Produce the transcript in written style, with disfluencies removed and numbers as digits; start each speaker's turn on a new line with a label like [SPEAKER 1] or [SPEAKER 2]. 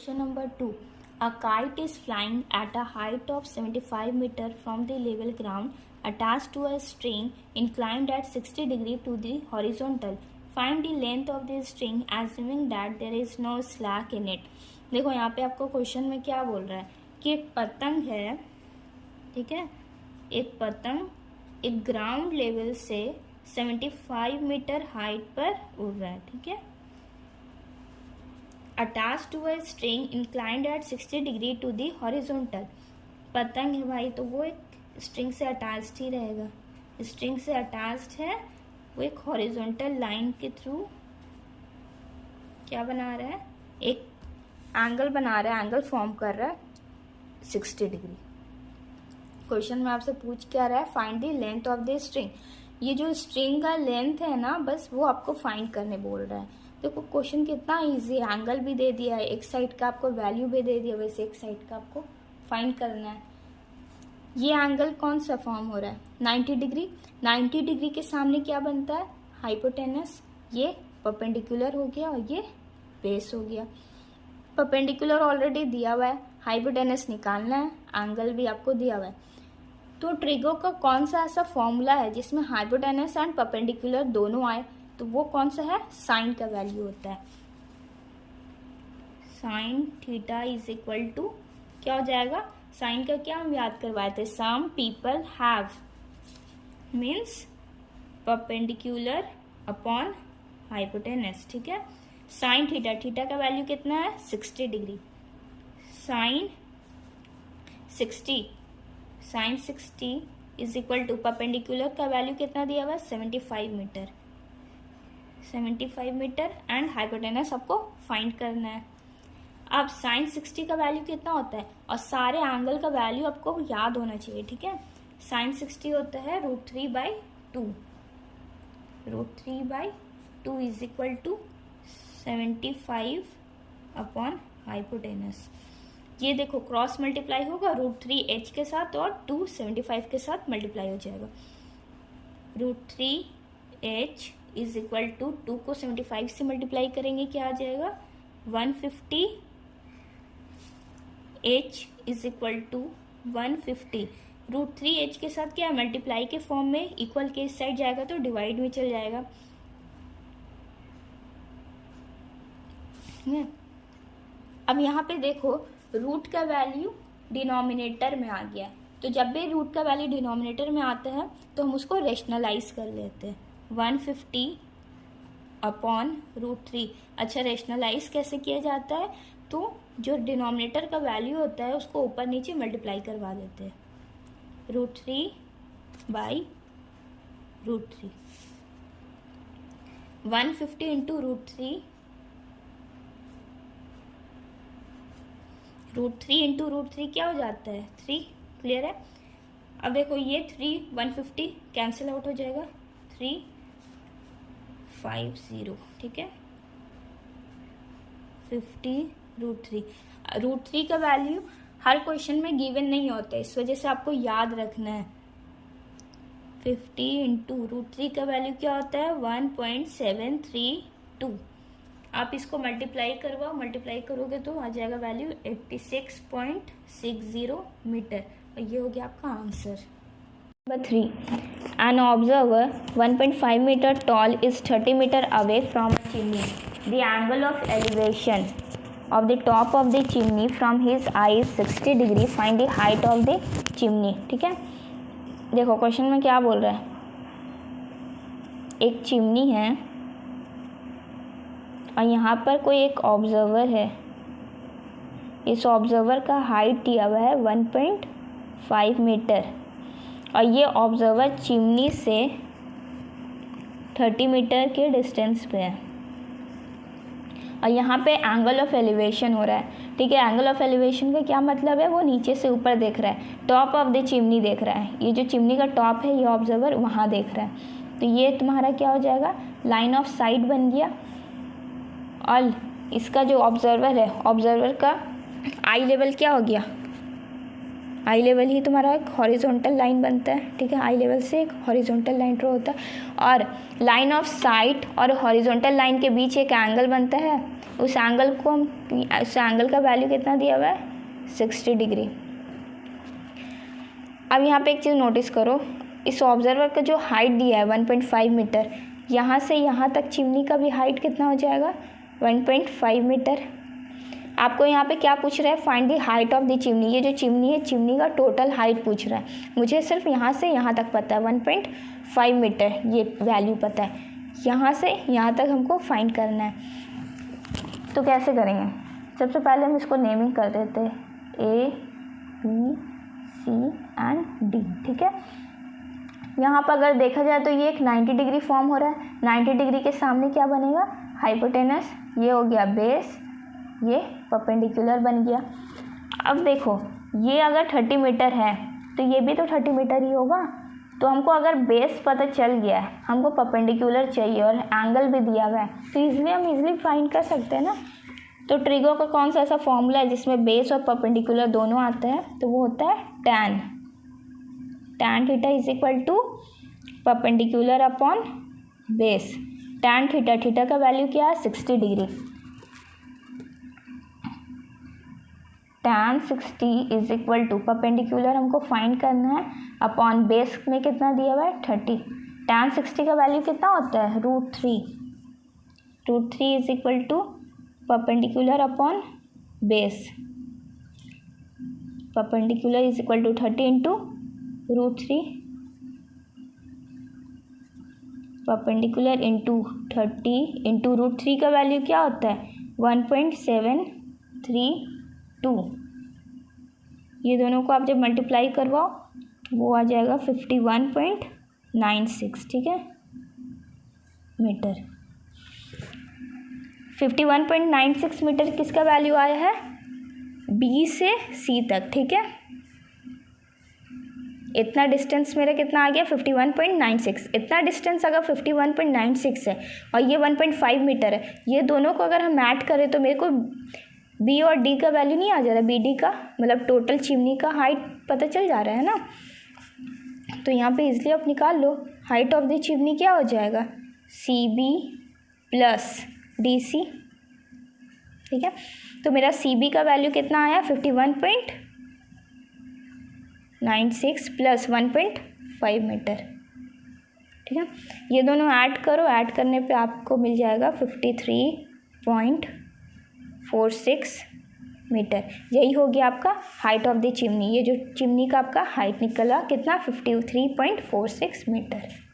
[SPEAKER 1] Question number 2. A kite is flying at a height of 75 meters from the level ground attached to a string inclined at 60 degrees to the horizontal. Find the length of the string assuming that there is no slack in it. देखो यहाँ पे आपको question में क्या बोल रहा है कि एक पतंग है, ठीक है, एक पतंग एक ग्राउंड लेवल से 75 मीटर हाइट पर उड़ रहा है, ठीक है, attach to a string inclined at 60 degree to the horizontal. पतंग है भाई, तो वो एक स्ट्रिंग से अटैच्ड ही रहेगा, स्ट्रिंग से अटैच्ड है, वो एक हॉरिजॉन्टल लाइन के थ्रू क्या बना रहा है, एक एंगल बना रहा है, एंगल फॉर्म कर रहा है 60 डिग्री। क्वेश्चन में आपसे पूछ क्या रहा है, find the length of the string. ये जो स्ट्रिंग का लेंथ है ना, बस वो आपको फाइंड करने बोल रहा है। देखो क्वेश्चन कितना इजी है, एंगल भी दे दिया है, एक साइड का आपको वैल्यू भी दे दिया, वैसे एक साइड का आपको फाइंड करना है। ये एंगल कौन सा फॉर्म हो रहा है, 90 डिग्री। 90 डिग्री के सामने क्या बनता है, हाइपोटेनस। ये परपेंडिकुलर हो गया और ये बेस हो गया। परपेंडिकुलर ऑलरेडी दिया हुआ है, हाइपोटेनस निकालना है, एंगल भी आपको दिया हुआ है। तो ट्रिगो का कौन सा ऐसा फॉर्मूला है जिसमें हाइपोटेनस एंड परपेंडिकुलर दोनों आए, तो वो कौन सा है, साइन का वैल्यू होता है। Sine theta is equal to क्या हो जाएगा, साइन का क्या हम याद करवाए थे, some people have means perpendicular upon hypotenuse, ठीक है। साइन थीटा, थीटा का वैल्यू कितना है 60 degree, sine 60, sine 60 is equal to perpendicular का वैल्यू कितना दिया हुआ है 75 मीटर, 75 मीटर एंड हाइपोटेनस आपको फाइंड करना है। अब साइन 60 का वैल्यू कितना होता है, और सारे एंगल का वैल्यू आपको याद होना चाहिए, ठीक है। साइन 60 होता है √3/2, √3/2 is equal to 75 upon hypotenuse. ये देखो क्रॉस मल्टीप्लाई होगा, √3h के साथ और 275 के साथ मल्टीप्लाई हो जाएगा। √3h इज इक्वल टू 2 को 75 से मल्टीप्लाई करेंगे क्या आ जाएगा 150, h is equal to 150। √3h के साथ क्या मल्टीप्लाई के फॉर्म में, इक्वल के इस साइड जाएगा तो डिवाइड में चल जाएगा। अब यहाँ पे देखो रूट का वैल्यू डिनोमिनेटर में आ गया, तो जब भी रूट का वैल्यू डिनोमिनेटर में आता है तो हम उसको रेशनलाइज कर लेते हैं, 150 अपॉन √3। अच्छा, रेशनलाइज कैसे किया जाता है, तो जो डिनोमिनेटर का वैल्यू होता है उसको ऊपर नीचे मल्टीप्लाई करवा देते हैं, √3/√3, 150 इंटू √3, √3 इंटू √3 क्या हो जाता है 3, क्लियर है। अब देखो ये 3 150 कैंसिल आउट हो जाएगा, 350, ठीक है, 50 √3। √3 का वैल्यू हर क्वेश्चन में गिवन नहीं होता है, इस वजह से आपको याद रखना है। 50 इंटू √3 का वैल्यू क्या होता है 1.732। आप इसको मल्टीप्लाई करवाओ, मल्टीप्लाई करोगे तो आ जाएगा वैल्यू 86.60 मीटर, और ये हो गया आपका answer. Number 3, an observer 1.5 metre tall is 30 metre away from a chimney. The angle of elevation of the top of the chimney from his eye 60 degree, find the height of the chimney, ठीक है। देखो question में क्या बोल रहा है, एक chimney है और यहाँ पर कोई एक ऑब्जर्वर है, इस ऑब्जर्वर का हाइट दिया हुआ है 1.5 मीटर, और ये ऑब्जर्वर चिमनी से 30 मीटर के डिस्टेंस पे है, और यहाँ पे एंगल ऑफ एलिवेशन हो रहा है, ठीक है। एंगल ऑफ एलिवेशन का क्या मतलब है, वो नीचे से ऊपर देख रहा है, टॉप ऑफ द चिमनी देख रहा है, ये जो चिमनी का टॉप है ये ऑब्जर्वर वहाँ देख रहा है, तो ये तुम्हारा क्या हो जाएगा, लाइन ऑफ साइट बन गया। और इसका जो ऑब्जर्वर है, ऑब्जर्वर का आई लेवल क्या हो गया, आई लेवल ही तुम्हारा एक हॉरिजॉन्टल लाइन बनता है, ठीक है, आई लेवल से एक हॉरिजॉन्टल लाइन ड्रॉ होता है, और लाइन ऑफ साइट और हॉरिजॉन्टल लाइन के बीच एक एंगल बनता है, उस एंगल का वैल्यू कितना दिया हुआ है 60 डिग्री। अब यहाँ पे एक चीज़ नोटिस करो, इस ऑब्जर्वर का जो हाइट दिया है 1.5 मीटर, यहाँ से यहाँ तक चिमनी का भी हाइट कितना हो जाएगा 1.5 मीटर। आपको यहाँ पे क्या पूछ रहा है, find the height of the chimney. ये जो चिमनी है, चिमनी का टोटल हाइट पूछ रहा है। मुझे सिर्फ यहाँ से यहाँ तक पता है 1.5 मीटर, ये वैल्यू पता है। यहाँ से यहाँ तक हमको फाइंड करना है, तो कैसे करेंगे? सबसे पहले हम इसको नेमिंग कर देते हैं A, B, C and D, ठीक है। यहाँ पर अगर देखा जाए तो ये एक 90 डिग्री फॉर्म हो रहा है। 90 डिग्री के सामने क्या बनेगा, हाइपोटेनस, ये हो गया बेस, ये परपेंडिकुलर बन गया। अब देखो, ये अगर 30 मीटर है तो ये भी तो 30 मीटर ही होगा। तो हमको अगर बेस पता चल गया है, हमको परपेंडिकुलर चाहिए और एंगल भी दिया हुआ है, तो इसलिए हम इजीली फाइंड कर सकते हैं ना। तो ट्रिगो का कौन सा ऐसा फॉर्मूला है जिसमें बेस और परपेंडिकुलर दोनों आता है, तो वो होता है tan theta is equal to perpendicular upon base. tan theta का वैल्यू क्या है 60 degree. tan 60 is equal to perpendicular हमको फाइंड करना है अपॉन बेस में कितना दिया हुआ है 30। tan 60 का वैल्यू कितना होता है √3 is equal to perpendicular upon base. Perpendicular is equal to 30 into √3, perpendicular into 30 into √3 का वैल्यू क्या होता है 1.732। ये दोनों को आप जब मल्टीप्लाई करवाओ तो वो आ जाएगा 51.96, ठीक है, मीटर। 51.96 मीटर किसका वैल्यू आया है, B से C तक, ठीक है। इतना डिस्टेंस मेरा कितना आ गया 51.96। इतना डिस्टेंस अगर 51.96 है और ये 1.5 मीटर है, ये दोनों को अगर हम ऐड करें तो मेरे को B और D का वैल्यू नहीं आ जा रहा, BD का मतलब टोटल चिमनी का हाइट पता चल जा रहा है ना। तो यहाँ पे इसलिए आप निकाल लो, हाइट ऑफ द चिमनी क्या हो जाएगा CB प्लस DC, ठीक है। तो मेरा CB का वैल्यू कितना आया 51.96 प्लस 1.5 मीटर, ठीक है। ये दोनों ऐड करो, ऐड करने पे आपको मिल जाएगा 53.46 मीटर। यही हो गया आपका हाइट ऑफ द चिमनी। ये जो चिमनी का आपका हाइट निकला कितना 53.46 मीटर।